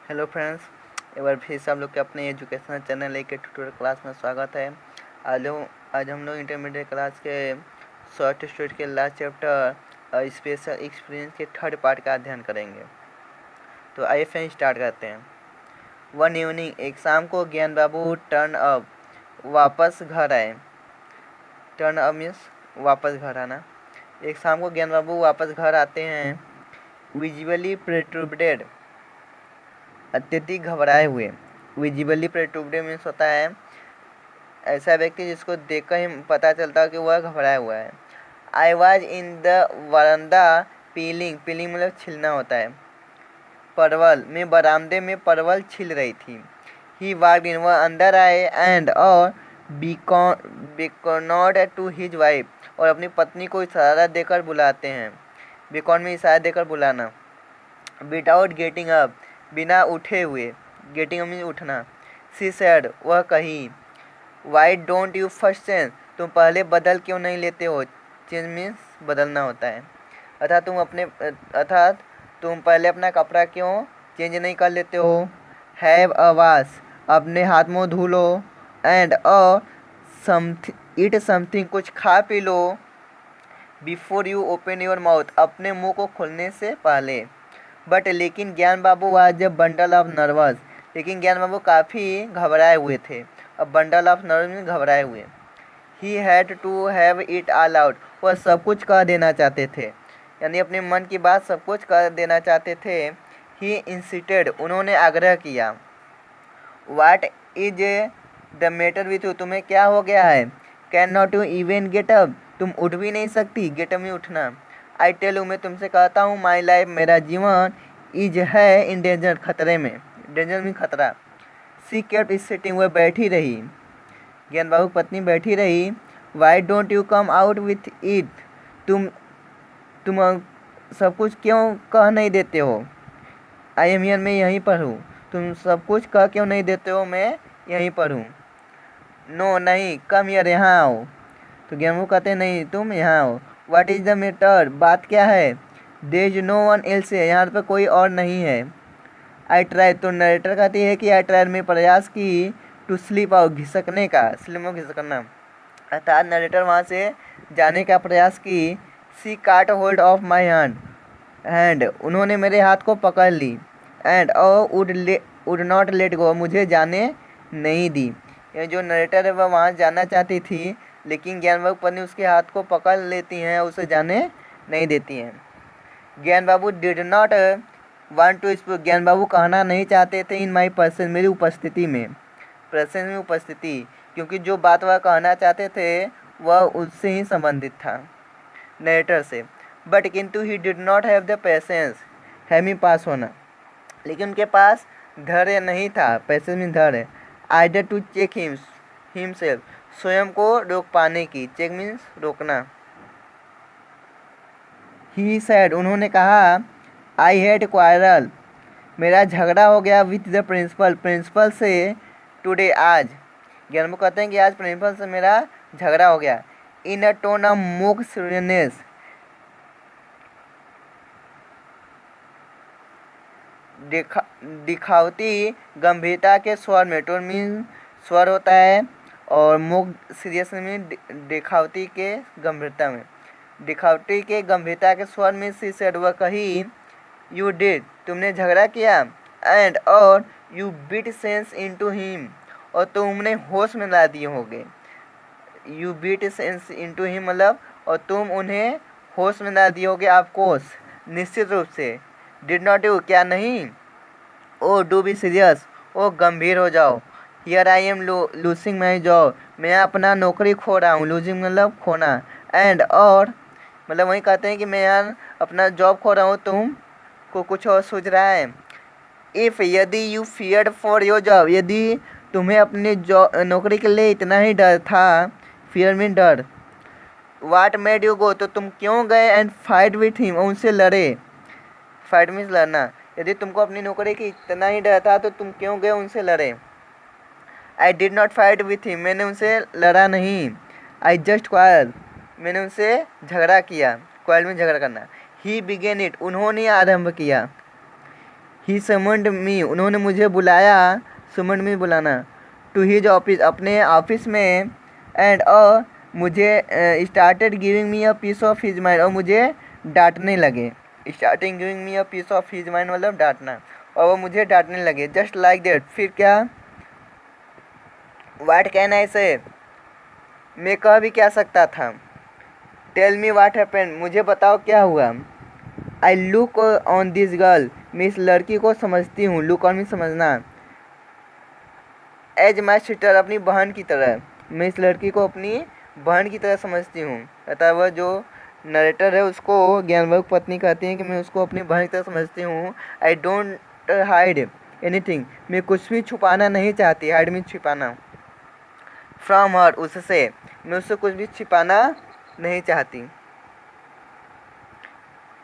Hello friends, एक बार फिर से आप लोग के अपने एजुकेशनल चैनल एक ट्यूटोरियल क्लास में स्वागत है। आज हम लोग इंटरमीडिएट क्लास के शॉर्ट स्टोरी के लास्ट चैप्टर स्पेशल एक्सपीरियंस के थर्ड पार्ट का अध्ययन करेंगे। तो आइए फिर स्टार्ट करते हैं। वन इवनिंग, एक शाम को ज्ञान बाबू टर्न अप वापस घर आए। टर्न अप मीन्स वापस घर आना। एक शाम को ज्ञान बाबू वापस घर आते हैं। विजुअली परटर्ब्ड, अत्यधिक घबराए हुए। विजिबली परटर्ब्ड मीन्स होता है ऐसा व्यक्ति जिसको देखकर ही पता चलता है कि वह घबराया हुआ है। I was in the veranda peeling मतलब छिलना होता है। परवल में बरामदे में परवल छिल रही थी। ही वॉक्ड इन, वह अंदर आए। एंड और बिकॉनॉड टू हिज वाइफ, और अपनी पत्नी को इशारा देकर बुलाते हैं। बिकॉन में इशारा देकर बुलाना। विदाउट गेटिंग अप, बिना उठे हुए। गेटिंग अप मीन्स उठना। सी सेड, वह कही। Why don't you first change, तुम पहले बदल क्यों नहीं लेते हो। चेंज मीन्स बदलना होता है। अर्थात तुम पहले अपना कपड़ा क्यों चेंज नहीं कर लेते हो। हैव अ वाश, अपने हाथ मुँह धो लो। एंड ईट समथिंग, कुछ खा पी लो। Before you open your mouth, अपने मुंह को खोलने से पहले। बट लेकिन Gyan Babu was a bundle of nerves, लेकिन ज्ञान बाबू काफ़ी घबराए हुए थे। अब बंडल ऑफ नर्वस में घबराए हुए। He had to have it all out, वह सब कुछ कह देना चाहते थे, यानी अपने मन की बात सब कुछ कह देना चाहते थे। ही इंसिस्टेड, उन्होंने आग्रह किया। What is the matter with you, तुम्हें क्या हो गया है। Can not you even get up, तुम उठ भी नहीं सकती। गेट अप में उठना। आई टेल यू, मैं तुमसे कहता हूँ, माई लाइफ, मेरा जीवन, इज है इन डेंजर, खतरे में। डेंजर में खतरा। सी केप्ट सिटिंग, वह बैठी रही। ज्ञान बाबू पत्नी बैठी रही। Why don't you come out with it, तुम सब कुछ क्यों कह नहीं देते हो। आई एम हियर, मैं यहीं पर हूँ। तुम सब कुछ कह क्यों नहीं देते हो, मैं यहीं पर हूँ। नो नहीं, कम हियर, यहाँ आओ। तो ज्ञान बाबू कहते हैं नहीं, तुम यहाँ आओ। व्हाट इज द मैटर, बात क्या है। There is no one else, यहाँ पर कोई और नहीं है। आई ट्राई, तो नरेटर कहती है कि आई ट्राई, में प्रयास की। टू स्लीप आउट, घिसकने का। स्लीप में घिसकना अर्थात नरेटर वहाँ से जाने का प्रयास की। सी काट होल्ड ऑफ माई हैंड, उन्होंने मेरे हाथ को पकड़ ली। And would not let go, मुझे जाने नहीं दी। ये जो नरेटर है वह वहाँ जाना चाहती थी, लेकिन ज्ञान बाबू पत्नी उसके हाथ को पकड़ लेती हैं, उसे जाने नहीं देती हैं। Gyan Babu did not want to speak, Gyan Babu कहना नहीं चाहते थे। इन माई पर्सन, मेरी उपस्थिति में। प्रेजेंस में उपस्थिति, क्योंकि जो बात वह कहना चाहते थे वह उससे ही संबंधित था, नरेटर से। बट किंतु he did not have the patience, हैमी पास होना, लेकिन उनके पास धैर्य नहीं था। पेशेंस में धैर्य। आइडर टू चेक हिमसेल्फ, स्वयं को रोक पाने की। चेक मीन्स रोकना। ही सैड, उन्होंने कहा। आई हैड क्वारल, मेरा झगड़ा हो गया। विथ द प्रिंसिपल, प्रिंसिपल से। टुडे, आज। ज्ञान बाबू कहते हैं कि आज प्रिंसिपल से मेरा झगड़ा हो गया। इन अ टोन ऑफ मूक सीरियसनेस, दिखावती गंभीरता के स्वर में। टोन मीन स्वर होता है, और मूक सीरियसनेस में दिखावती के गंभीरता में। दिखावटी के गंभीरता के स्वर में सी सेड, वह कही। यू डिड, तुमने झगड़ा किया। एंड और you beat sense into him, और तुमने होश में ला दिए होगे। You beat sense into him मतलब, और तुम उन्हें होश में ला दिए होगे। ऑफकोर्स, निश्चित रूप से। डिड नॉट यू, क्या नहीं। ओ डू बी सीरियस, ओ गंभीर हो जाओ। Here I am losing my job, मैं अपना नौकरी खो रहा हूँ। लूजिंग मतलब खोना। एंड और मतलब वही कहते हैं कि मैं यहाँ अपना जॉब खो रहा हूँ, तुम को कुछ और सूझ रहा है। इफ़, यदि you feared for your job, यदि तुम्हें अपनी नौकरी के लिए इतना ही डर था। फियर मीन डर। वाट मेड यू गो, तो तुम क्यों गए। एंड फाइट विथ हिम, उनसे लड़े। फाइट मीन्स लड़ना। यदि तुमको अपनी नौकरी की इतना ही डर था तो तुम क्यों गए उनसे लड़े। I did not fight with him, मैंने उनसे लड़ा नहीं। आई जस्ट क्वारल, मैंने उनसे झगड़ा किया। क्वारल में झगड़ा करना। ही बिगेन इट, उन्होंने आरंभ किया। ही समन्ड मी, उन्होंने मुझे बुलाया, समन्ड मी बुलाना, टू हिज ऑफिस, अपने ऑफिस में, एंड मुझे started giving me a piece of his mind, और मुझे डांटने लगे। Starting giving me a piece of his mind मतलब डांटना, और वो मुझे डांटने लगे। जस्ट लाइक दैट, फिर क्या, व्हाट कैन आई से, मैं कह भी क्या सकता था। टेल मी व्हाट हैपेंड, मुझे बताओ क्या हुआ। I look on this girl, मैं इस लड़की को समझती हूँ, लुक ऑन मी समझना, एज माई सिस्टर, अपनी बहन की तरह, मैं इस लड़की को अपनी बहन की तरह समझती हूँ। अतः वह जो नरेटर है उसको ज्ञानबाबू की पत्नी कहती है कि मैं उसको अपनी बहन की तरह समझती हूँ। आई डोंट हाइड एनीथिंग, मैं कुछ भी छुपाना नहीं चाहती, हाइड में छिपाना, फ्रॉम हर, उससे, मैं उससे कुछ भी छिपाना नहीं चाहती।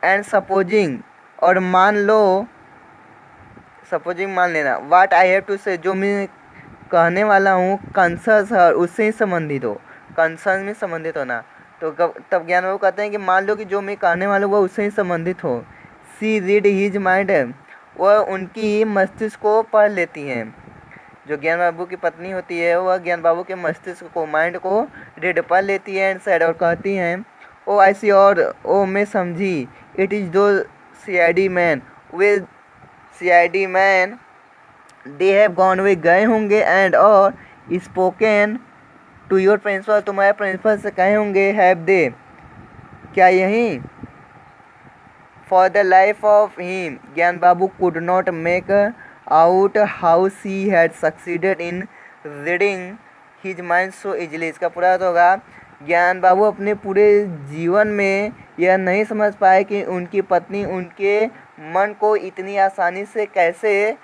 एंड सपोजिंग, और मान लो, सपोजिंग मान लेना, व्हाट आई हैव टू से, जो मैं कहने वाला हूँ, कंसर्न्स हर, उससे ही संबंधित हो, कंसर्न में संबंधित होना। तो तब ज्ञान बाबू कहते हैं कि मान लो कि जो मैं कहने वाला हूँ वह उससे ही संबंधित हो। सी रीड हिज माइंड, वह उनकी मस्तिष्क को पढ़ लेती हैं। जो ज्ञान बाबू की पत्नी होती है वह ज्ञान बाबू के मस्तिष्क को, माइंड को रीड पढ़ लेती है। एंड साइड, और कहती हैं, ओ आई सी, और ओ मैं समझी, it is two CID men, वे CID men, they have gone, वे गए होंगे, एंड और स्पोकन टू योर प्रिंसिपल, तुम्हारे प्रिंसिपल से कहे होंगे, हैव दे, क्या यही, for the life of him, Gyan Babu could not make out how she had succeeded in reading his mind so easily. इसका पूरा अर्थ होगा, ज्ञान बाबू अपने पूरे जीवन में यह नहीं समझ पाए कि उनकी पत्नी उनके मन को इतनी आसानी से कैसे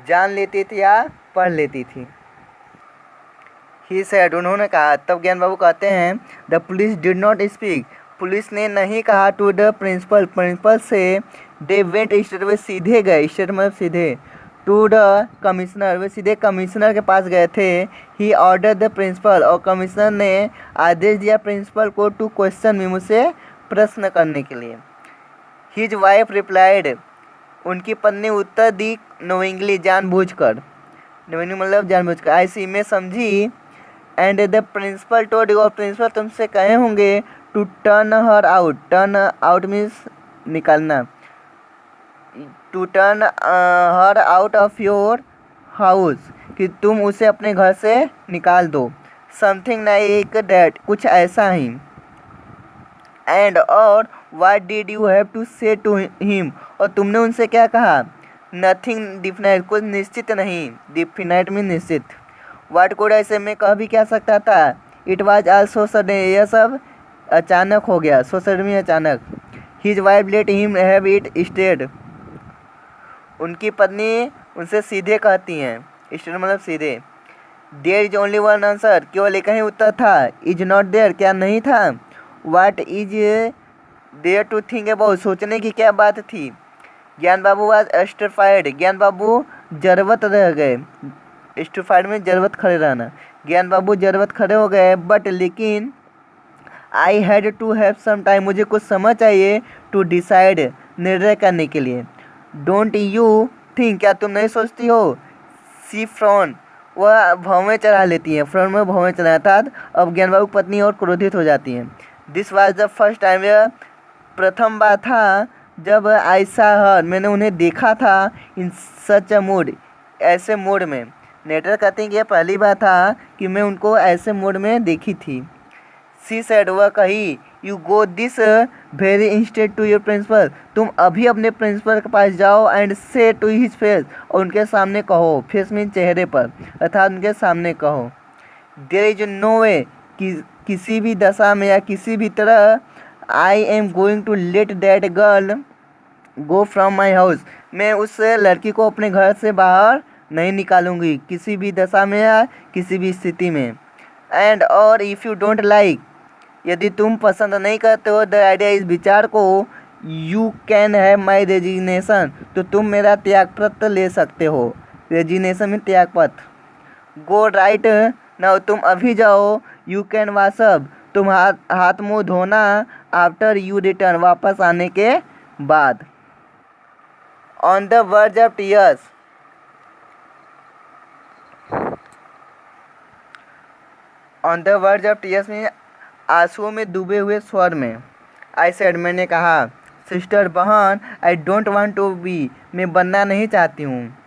जान लेती थी या पढ़ लेती थी। ही सेड, उन्होंने कहा। तब ज्ञान बाबू कहते हैं, the police did not speak, police ने नहीं कहा, टू द प्रिंसिपल, प्रिंसिपल से, दे वेंट स्ट्रेट, वे सीधे गए, स्ट्रेट मतलब सीधे, टू द कमिश्नर, वे सीधे कमिश्नर के पास गए थे। ही ऑर्डर द प्रिंसिपल, और कमिश्नर ने आदेश दिया प्रिंसिपल को, टू क्वेश्चन मी, मुझसे प्रश्न करने के लिए। हिज वाइफ रिप्लाइड, उनकी पत्नी उत्तर दी, नोइंगली, जानबूझकर, नोइंगली मतलब जानबूझकर, आई सी, मैं समझी, and the principal told you, और प्रिंसिपल तुमसे कहे होंगे, to turn her out, turn out means निकालना, to turn her out of your house, कि तुम उसे अपने घर से निकाल दो। समथिंग लाइक डैट, कुछ ऐसा ही। एंड और what did you have to say to him, और तुमने उनसे क्या कहा। नथिंग डिफिनाइट, कुछ निश्चित नहीं, डिफिनाइट में निश्चित। व्हाट कुड आई से, मैं कह भी क्या सकता था। इट वॉज आल्सो सडन, यह सब अचानक हो गया, सो सडन में अचानक। His wife let him have it straight, उनकी पत्नी उनसे सीधे कहती हैं, स्ट्रेट मतलब सीधे। There is only one answer, केवल एक ही उत्तर था। इज नॉट देयर, क्या नहीं था। What is there to think about, सोचने की क्या बात थी। ज्ञान बाबू वाज एस्टरफाइड, ज्ञान बाबू जरवत रह गए, एस्टरफाइड में जरवत खड़े रहना, ज्ञान बाबू जरवत खड़े हो गए। बट लेकिन, I had to have some time, मुझे कुछ समय चाहिए, टू डिसाइड, निर्णय करने के लिए। डोंट यू थिंक, क्या तुम नहीं सोचती हो। सी फ्रॉन, वह भौवें चढ़ा लेती हैं, फ्रॉन में भौवें चढ़ा, अर्थात अब ज्ञान बाबू पत्नी और क्रोधित हो जाती हैं। This was the first time, यह प्रथम बार था जब आई सा हर, मैंने उन्हें देखा था, इन सच अ मूड, ऐसे मूड में। नेटर कहते हैं कि यह पहली बार था कि मैं उनको ऐसे मूड में देखी थी। सी सेड, वह कही, you go this very instant to your principal, तुम अभी अपने प्रिंसिपल के पास जाओ, एंड से टू हिज फेस, और उनके सामने कहो, फेस मीन चेहरे पर, अर्थात उनके सामने कहो। देयर इज नो वे, किसी भी दशा में या किसी भी तरह, I am going to let that girl go from my house, मैं उस लड़की को अपने घर से बाहर नहीं निकालूंगी, किसी भी दशा में या किसी भी स्थिति में। एंड और इफ़ यू डोंट लाइक, यदि तुम पसंद नहीं करते हो द आइडिया, इस विचार को, you can have my resignation, तो तुम मेरा त्यागपत्र ले सकते हो। रेजिग्नेशन में त्यागपत्र। गो राइट नाउ, तुम अभी जाओ। यू कैन वॉश अप, तुम हाथ मुँह धोना। आफ्टर यू रिटर्न, वापस आने के बाद। On the verge of tears, on the verge of tears में आंसुओं में डूबे हुए स्वर में। आई सेड, मैंने कहा। सिस्टर, बहन, I don't want to be, मैं बनना नहीं चाहती हूँ।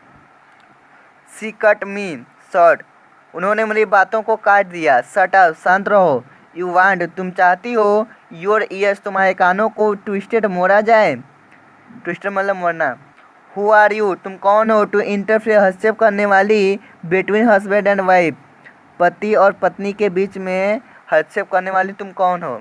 सी कट मी शॉर्ट, उन्होंने मेरी बातों को काट दिया। शट अप, शांत रहो। यू वांट, तुम चाहती हो। योर ईयर्स, तुम्हारे कानों को ट्विस्टेड, मोड़ा जाए। ट्विस्टेड मतलब मोड़ना। हु आर यू, तुम कौन हो। टू इंटरफेयर, हस्तक्षेप करने वाली। बिटवीन हस्बैंड एंड वाइफ, पति और पत्नी के बीच में हस्तक्षेप करने वाली तुम कौन हो।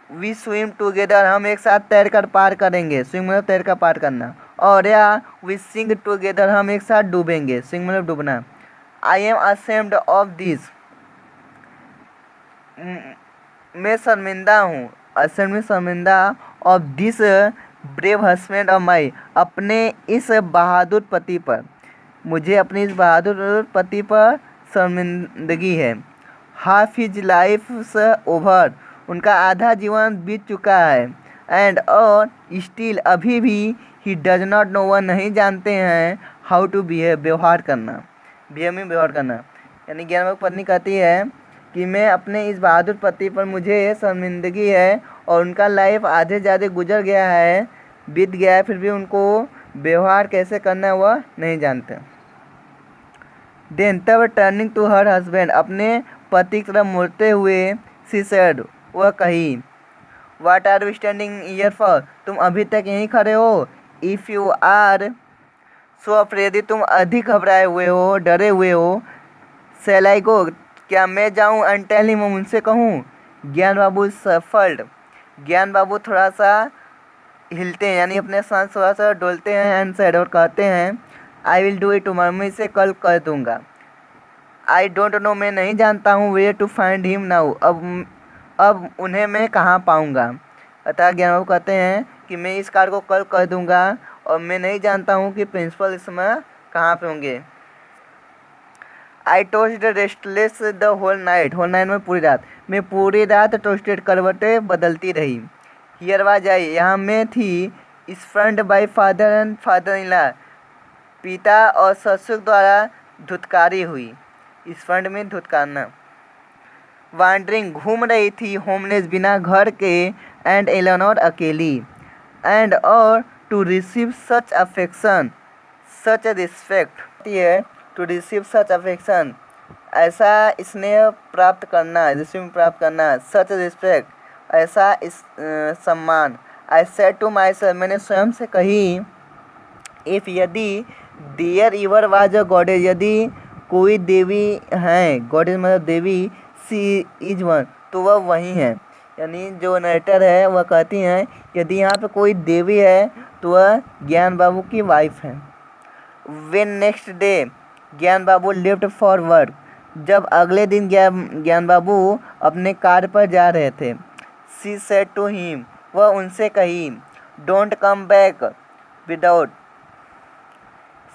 वी स्विम टुगेदर, हम एक साथ तैर कर पार करेंगे। स्विम मतलब तैर कर पार करना। और या वी सिंग टुगेदर, हम एक साथ डूबेंगे। सिंग मतलब डूबना। I am ashamed of this, मैं शर्मिंदा हूँ। असेम्ड में शर्मिंदा। Of this brave husband of mine, अपने इस बहादुर पति पर, मुझे अपने इस बहादुर पति पर शर्मिंदगी है। हाफ हिज लाइफ ओवर, उनका आधा जीवन बीत चुका है। एंड और स्टिल, अभी भी, ही डज नॉट नो, वह नहीं जानते हैं। हाउ टू बिहेव, व्यवहार करना। बिहेव में व्यवहार करना। यानी ज्ञानवान पत्नी कहती है कि मैं अपने इस बहादुर पति पर मुझे शर्मिंदगी है और उनका लाइफ आधे ज़्यादा गुजर गया है, बीत गया है, फिर भी उनको व्यवहार कैसे करना है वह नहीं जानते। देन, तब टर्निंग टू हर हस्बैंड, अपने पति की तरफ मुड़ते हुए, सी सेड, वह कही। What are you standing here for, तुम अभी तक यहीं खड़े हो। If you are so afraid, तुम अधिक घबराए हुए हो, डरे हुए हो। शैल आई गो, क्या मैं जाऊँ। एंड टेल हिम, उनसे कहूँ। ज्ञान बाबू सफल्ड, ज्ञान बाबू थोड़ा सा हिलते हैं, यानी अपने सांस थोड़ा सा डोलते हैं। एंड सेड, और कहते हैं, I will do it tomorrow, मैं इसे कल कर दूँगा। आई डोंट नो, मैं नहीं जानता हूँ। Where to find him now, अब उन्हें मैं कहाँ पाऊँगा। अतः ज्ञान बाबू कहते हैं कि मैं इस कार्य को कल कर दूँगा और मैं नहीं जानता हूँ कि प्रिंसिपल इस समय कहाँ पे होंगे। I tossed restless the whole night, whole night में पूरी रात, मैं पूरी रात टोस्टेड, करवटें बदलती रही। हियर वाज आई, यहाँ मैं थी। इस front by father and father in law, पिता और ससुर द्वारा धुतकारी हुई। इस फ्रंट में धुतकारना। वांडरिंग, घूम रही थी। होमलेस, बिना घर के। एंड एलेनोर, अकेली। एंड और to receive such affection, such respect, to receive such affection, ऐसा स्नेह प्राप्त करना, रिसीव प्राप्त करना। सच रिस्पेक्ट, ऐसा सम्मान। I said to myself, मैंने स्वयं से कही। इफ़, यदि, there ever was a goddess, यदि कोई देवी हैं, गॉडेज मतलब देवी, सी इज वन, तो वह वही है। यानी जो नरेटर है वह कहती हैं यदि यहाँ पे कोई देवी है तो वह ज्ञान बाबू की वाइफ है। वेन नेक्स्ट डे, ज्ञान बाबू लेफ्ट फॉर वर्क, जब अगले दिन ज्ञान बाबू अपने कार्य पर जा रहे थे। सी सेड टू हिम, वह उनसे कही। Don't come back without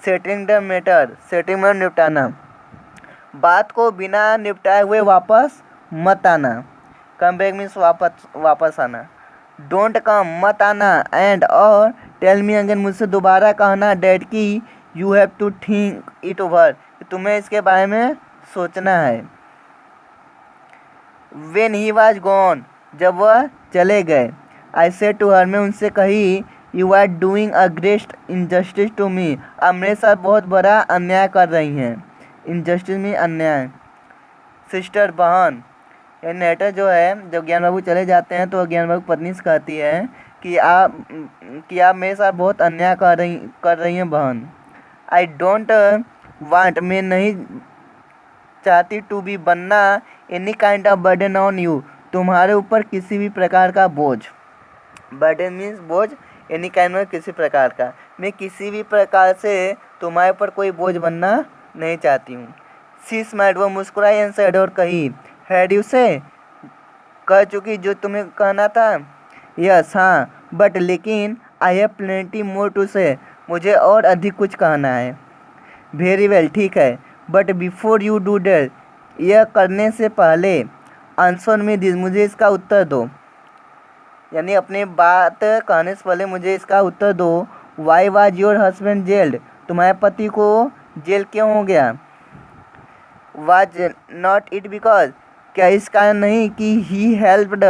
setting the matter, setting में निपटाना, बात को बिना निपटाए हुए वापस मत आना। कम बैक मीन्स वापस आना। डोंट कम, मत आना। एंड और टेल मी अगेन, मुझसे दोबारा कहना। डैट की you have to think it over, तुम्हें इसके बारे में सोचना है। वेन ही वॉज गॉन, जब वह चले गए। आई सेड टू हर, मैं उनसे कही। You are doing a great injustice to me, आप मेरे साथ बहुत बड़ा अन्याय कर रही हैं। इनजस्टिस में अन्याय। सिस्टर, बहन, ये नेटर जो है, जब ज्ञान बाबू चले जाते हैं तो ज्ञान बाबू पत्नी से कहती है कि आप मेरे साथ बहुत अन्याय कर रही हैं बहन। आई डोंट वांट, मैं नहीं चाहती। टू बी, बनना। Any kind of burden on you, तुम्हारे ऊपर किसी भी प्रकार का बोझ। बर्डन मीन्स बोझ। एनी काइंड में किसी प्रकार का, मैं किसी भी प्रकार से तुम्हारे ऊपर कोई बोझ बनना नहीं चाहती हूँ। सी स्माइल्ड, वो मुस्कुराई। एंड सेड, और कही। हैड यू से, कह चुकी जो तुम्हें कहना था। यस, हाँ। बट लेकिन, I have plenty more to say, मुझे और अधिक कुछ कहना है। वेरी वेल, ठीक है। But before you do that, यह करने से पहले, आंसर में दिस, मुझे इसका उत्तर दो। यानी अपनी बात कहने से पहले मुझे इसका उत्तर दो। Why was your husband gelled, तुम्हारे पति को जेल क्यों हो गया। वाज नॉट इट बिकॉज, क्या इस कारण नहीं कि ही हेल्प्ड,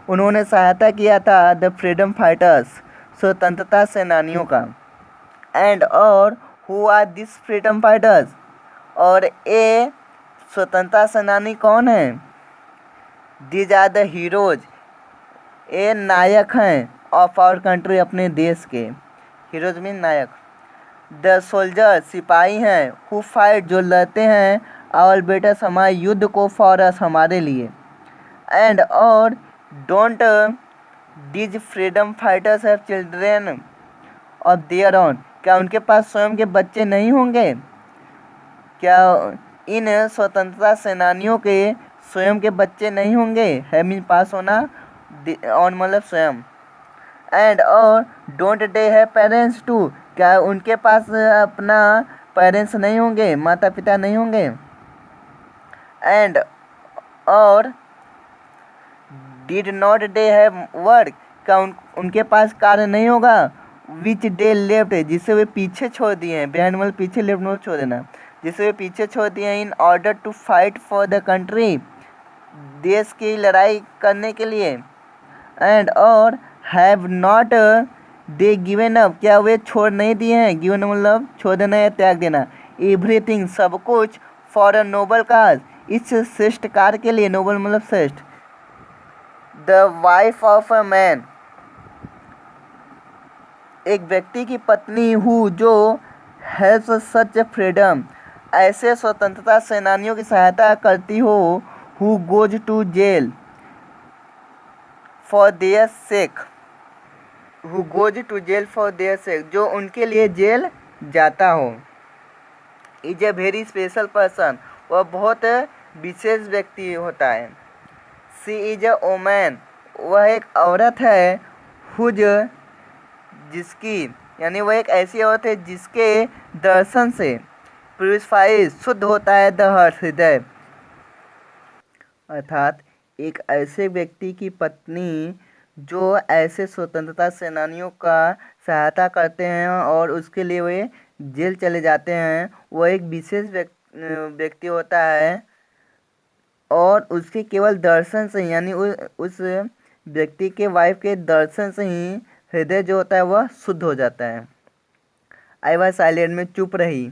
उन्होंने सहायता किया था द फ्रीडम फाइटर्स, स्वतंत्रता सेनानियों का। एंड और who are this freedom fighters, और ये स्वतंत्रता सेनानी कौन है। दीज आर द हीरोज, ये नायक हैं ऑफ आवर कंट्री, अपने देश के। हीरोज मीन नायक। द सोल्जर, सिपाही हैं, हु फाइट, जो लड़ते हैं, आवर बेटर्स, हमारे युद्ध को, फॉर अस, हमारे लिए। एंड और don't these freedom fighters have children of their own, क्या उनके पास स्वयं के बच्चे नहीं होंगे। क्या इन स्वतंत्रता सेनानियों के स्वयं के बच्चे नहीं होंगे। है मीन पास होना, ऑन मतलब स्वयं। एंड और don't they have parents too, क्या उनके पास अपना पेरेंट्स नहीं होंगे, माता पिता नहीं होंगे। एंड और did not they have work, क्या उनके पास कार्य नहीं होगा। विच दे लेफ्ट, जिसे वे पीछे छोड़ दिए हैं, बिहाइंड मतलब पीछे, लेफ्ट मतलब छोड़ देना, जिसे वे पीछे छोड़ दिए हैं, in order to fight for the country, देश की लड़ाई करने के लिए। एंड और have not they given up, क्या वे छोड़ नहीं दिए हैं, गिवन मतलब छोड़ देना या त्याग देना, एवरीथिंग, सब कुछ, फॉर अ नोबल काज, इस श्रेष्ठ कार्य के लिए, नोबल मतलब श्रेष्ठ। The wife of a man, एक व्यक्ति की पत्नी, हु, जो, हैज सच फ्रीडम, ऐसे स्वतंत्रता सेनानियों की सहायता करती हो, who goes to jail for their sake, who goes to jail for their sake, जो उनके लिए जेल जाता हो। Is a very special person, वह बहुत विशेष व्यक्ति होता है। सी इज अ वोमैन, वह एक औरत है, हुज, जिसकी, यानी वह एक ऐसी औरत है जिसके दर्शन से प्यूरिफाई, शुद्ध होता है, द हार्ट, हृदय। अर्थात एक ऐसे व्यक्ति की पत्नी जो ऐसे स्वतंत्रता सेनानियों का सहायता करते हैं और उसके लिए वे जेल चले जाते हैं, वह एक विशेष व्यक्ति होता है, और उसके केवल दर्शन से, यानी उस व्यक्ति के वाइफ के दर्शन से ही हृदय जो होता है वह शुद्ध हो जाता है। आई वॉज साइलेंट, में चुप रही।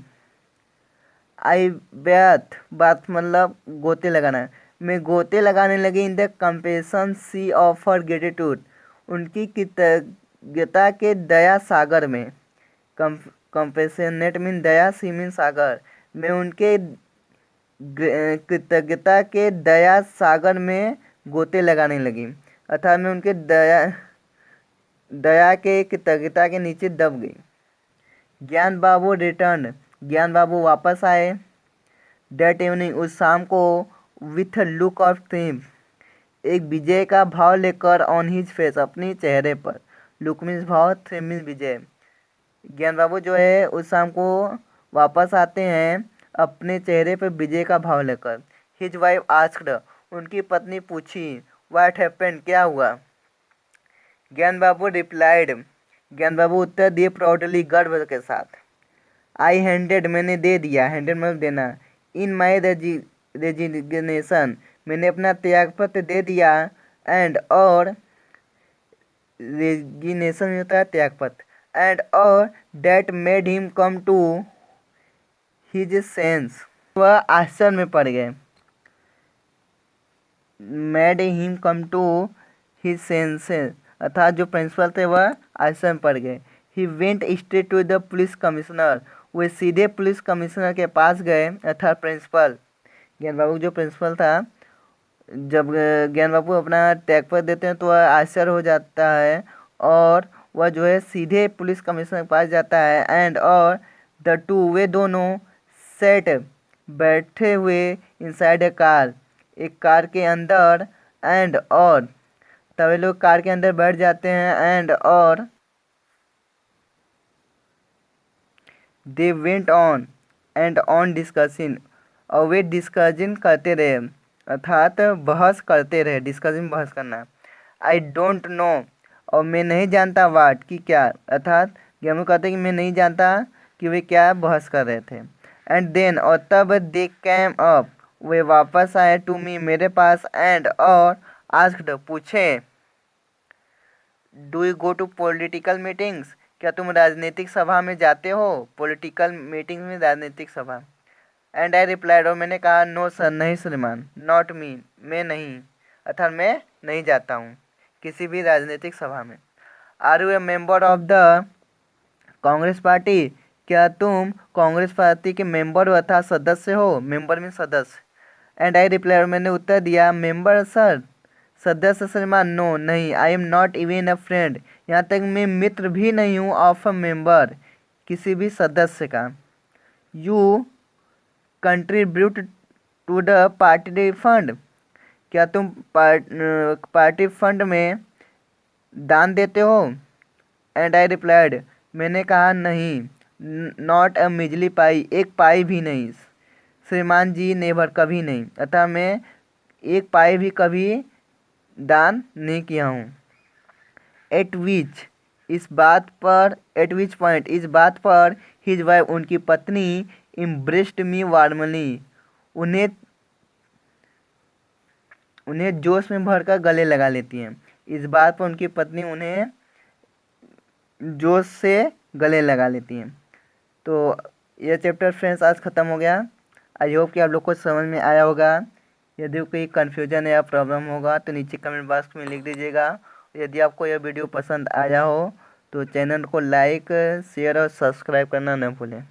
आई बैथ, बाथ मतलब गोते लगाना, मैं गोते लगाने लगी in the compassion sea of her gratitude, उनकी कृतज्ञता के दया सागर में। कंपेशनेट मीन दया, सी मीन सागर, मैं उनके कृतज्ञता के दया सागर में गोते लगाने लगी, अर्थात मैं उनके दया के कृतज्ञता के नीचे दब गई। ज्ञान बाबू रिटर्न, ज्ञान बाबू वापस आए। दैट इवनिंग, उस शाम को, विथ लुक ऑफ ट्रिम्फ, एक विजय का भाव लेकर, ऑन हिज फेस, अपनी चेहरे पर। लुक मीन्स भाव, ट्रिम मीन्स विजय। ज्ञान बाबू जो है उस शाम को वापस आते हैं अपने चेहरे पर विजय का भाव लेकर। हिज वाइफ आस्क्ड, उनकी पत्नी पूछी, व्हाट हैपेंड, क्या हुआ। ज्ञान बाबू रिप्लाइड, ज्ञान बाबू उत्तर दिए प्राउडली, गर्व के साथ। आई हैंडेड, मैंने दे दिया, हैंडेड मतलब देना। इन माई रेजिग्नेशन, मैंने अपना त्यागपत्र दे दिया। एंड और रेजिग्नेशन होता है त्यागपत्र। एंड और that made him come to his sense, वह आश्चर्य में पड़ गए। Made him come to his senses, अर्थात जो प्रिंसिपल थे वह आश्चर्य में पड़ गए। He went straight to the police commissioner, वे सीधे पुलिस कमिश्नर के पास गए, अर्थात प्रिंसिपल। ज्ञान बाबू जो प्रिंसिपल था, जब ज्ञान बाबू अपना त्यागपत्र देते हैं तो वह आश्चर्य हो जाता है, और वह जो है सीधे पुलिस कमिश्नर के पास जाता है। एंड और द टू, वे दोनों, सेट, बैठे हुए, इनसाइड ए कार, एक कार के अंदर। एंड और तभी लोग कार के अंदर बैठ जाते हैं। एंड और they went on and on discussing, और वे डिस्कशन करते रहे, अर्थात बहस करते रहे, डिस्कशन बहस करना। आई डोंट नो, और मैं नहीं जानता, वाट की क्या, अर्थात गेमू कहते कि मैं नहीं जानता कि वे क्या बहस कर रहे थे। एंड देन और तब दे कैम अप, वे वापस आए टू मी मेरे पास, एंड और आस्क्ड पूछे do you go to political meetings, क्या तुम राजनीतिक सभा में जाते हो, पॉलिटिकल मीटिंग में राजनीतिक सभा। एंड आई रिप्लाइड, और मैंने कहा नो सर, नहीं श्रीमान, नॉट मी, मैं नहीं, अर्थात मैं नहीं जाता हूँ किसी भी राजनीतिक सभा में। Are you a member of the Congress party, क्या तुम कांग्रेस पार्टी के मेंबर अर्थात सदस्य हो, मेंबर में सदस्य। एंड आई रिप्लाई, मैंने उत्तर दिया मेंबर सर, सदस्य श्रीमान, नो नहीं, I am not even a friend, यहाँ तक मैं मित्र भी नहीं हूँ, ऑफ अ मेंबर, किसी भी सदस्य का। You contribute to the party fund, क्या तुम पार्टी फंड में दान देते हो। एंड आई रिप्लाइड, मैंने कहा नहीं, नॉट अ मिजली पाई, एक पाई भी नहीं श्रीमान जी, नेवर, कभी नहीं, अतः मैं एक पाई भी कभी दान नहीं किया हूँ। एट विच, इस बात पर, एट विच पॉइंट, इस बात पर हिज वाइफ, उनकी पत्नी, इम्ब्रेस्ड मी वार्मली, उन्हें उन्हें जोश में भरकर गले लगा लेती हैं। इस बात पर उनकी पत्नी उन्हें जोश से गले लगा लेती हैं। तो यह चैप्टर फ्रेंड्स आज ख़त्म हो गया। आई होप कि आप लोग को समझ में आया होगा। यदि कोई कन्फ्यूजन या प्रॉब्लम होगा तो नीचे कमेंट बॉक्स में लिख दीजिएगा। यदि आपको यह वीडियो पसंद आया हो तो चैनल को लाइक, शेयर और सब्सक्राइब करना न भूलें।